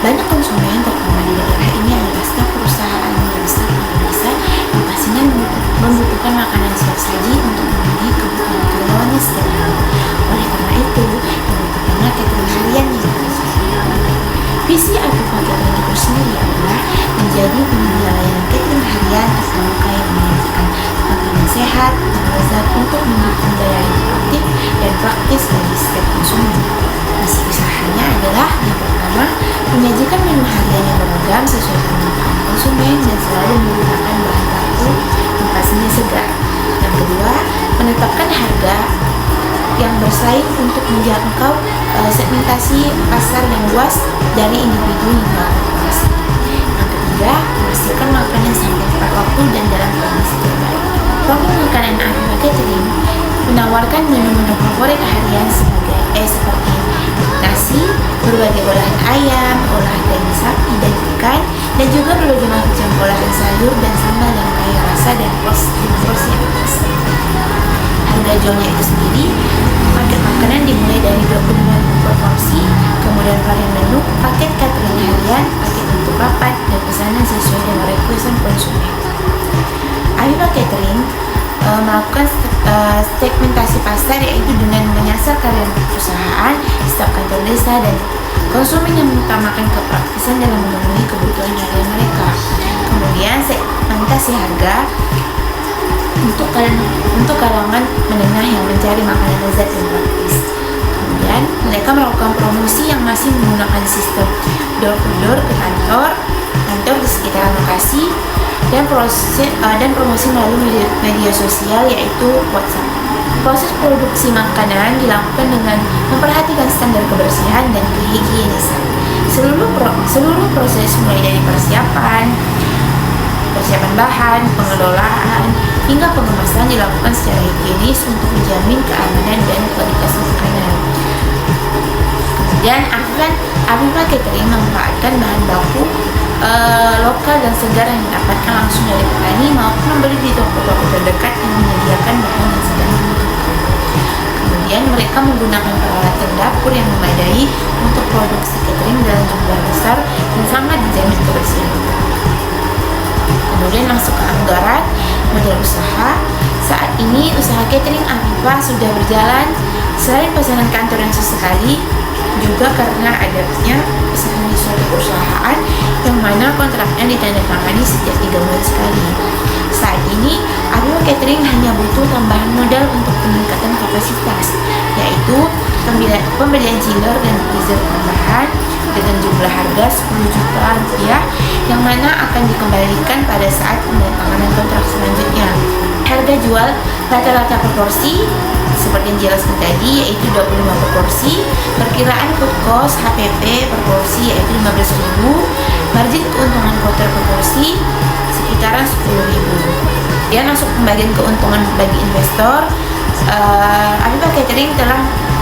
Banyak konsumen terutama di daerah ini adalah staf perusahaan dan staf Indonesia yang pastinya membutuhkan makanan siap saji untuk memenuhi kebutuhan karyawannya setiap hari. Oleh karena itu, dibutuhkannya catering harian yang berkelanjutan. Visi Afifa Catering itu sendiri adalah menjadi penyedia layanan catering harian atau yang menyajikan makanan sehat dan lezat untuk mendukung daya hidup aktif dan praktis bagi setiap konsumen. Misi usahanya adalah yang pertama, menyajikan menu harian yang beragam sesuai permintaan konsumen dan selalu menggunakan bahan baku yang pastinya segar. Yang kedua, menetapkan harga yang bersaing untuk menjangkau segmentasi pasar yang luas dari individu hingga korporasi. Yang ketiga, memastikan makanan sampai tepat waktu dan dalam kondisi terbaik. Profil makanan Afifa Catering menawarkan menu-menu favorit harian seperti nasi, berbagai olahan ayam, olahan daging sapi dan ikan, dan juga berbagai macam olahan sayur dan sambal yang kaya rasa dan porsi yang pas. Harga jualnya itu sendiri, paket makanan dimulai dari 25.000 per porsi, kemudian varian menu, paket catering harian, paket untuk rapat, dan pesanan sesuai dengan requestan konsumen. Afifa Catering melakukan segmentasi pasar, yaitu dengan menyasar karyawan perusahaan, staf kantor desa, dan konsumen yang mengutamakan kepraktisan dalam memenuhi kebutuhan harian mereka. Kemudian segmentasi harga untuk kalangan menengah yang mencari makanan lezat dan praktis. Kemudian mereka melakukan promosi yang masih menggunakan sistem door to door ke kantor di sekitaran lokasi, dan promosi melalui media sosial yaitu WhatsApp. Proses produksi makanan dilakukan dengan memperhatikan standar kebersihan dan kehigienisan. Seluruh proses mulai dari persiapan bahan, pengelolaan, hingga pengemasan dilakukan secara higienis untuk menjamin keamanan dan kualitas makanan. Kemudian Afifa Catering memanfaatkan bahan baku lokal dan segar yang didapatkan langsung dari petani maupun membeli di toko-toko terdekat yang menyediakan bahan yang sedang dibutuhkan. Kemudian mereka menggunakan peralatan dapur yang memadai untuk produksi catering dalam jumlah besar dan sangat dijamin kebersihan. Kemudian masuk ke anggaran modal usaha. Saat ini usaha catering Afifa sudah berjalan selain pesanan kantor yang sesekali, juga karena adanya pesanan di suatu perusahaan yang mana kontraknya ditandatangani setiap 3 bulan sekali. Saat ini Afifa Catering hanya butuh tambahan modal untuk peningkatan kapasitas, yaitu pembelian chiller dan freezer tambahan dengan jumlah harga 10 juta rupiah yang mana akan dikembalikan pada saat penandatanganan kontrak selanjutnya. Harga jual rata-rata per porsi seperti yang dijelaskan tadi yaitu 25 per porsi, perkiraan food cost HPP per porsi yaitu 15.000, margin keuntungan quarter per porsi sekitaran 10.000. Dan masuk pembagian keuntungan bagi investor, Afifa Catering telah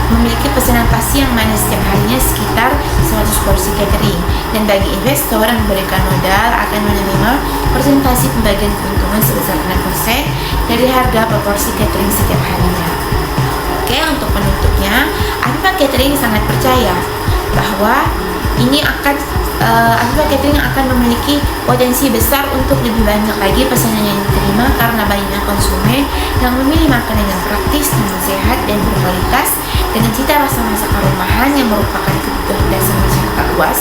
memiliki pesanan pasti yang mana setiap harinya sekitar 100 porsi catering, dan bagi investor yang memberikan modal akan menerima persentase pembagian keuntungan sebesar 6% dari harga per porsi catering setiap harinya. Oke, untuk penutupnya, Afifa Catering sangat percaya bahwa Afifa Catering akan memiliki potensi besar untuk lebih banyak lagi pesanan yang diterima karena banyaknya konsumen yang memilih makanan yang praktis, namun sehat dan berkualitas dengan cita rasa masakan rumahan yang merupakan kebutuhan dasar masyarakat luas.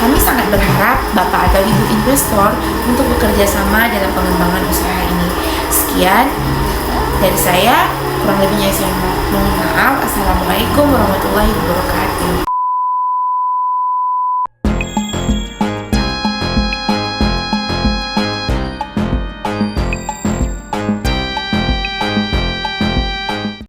Kami sangat berharap Bapak atau Ibu investor untuk bekerja sama dalam pengembangan usaha ini. Sekian dari saya, kurang lebihnya saya mohon maaf. Assalamualaikum warahmatullahi wabarakatuh.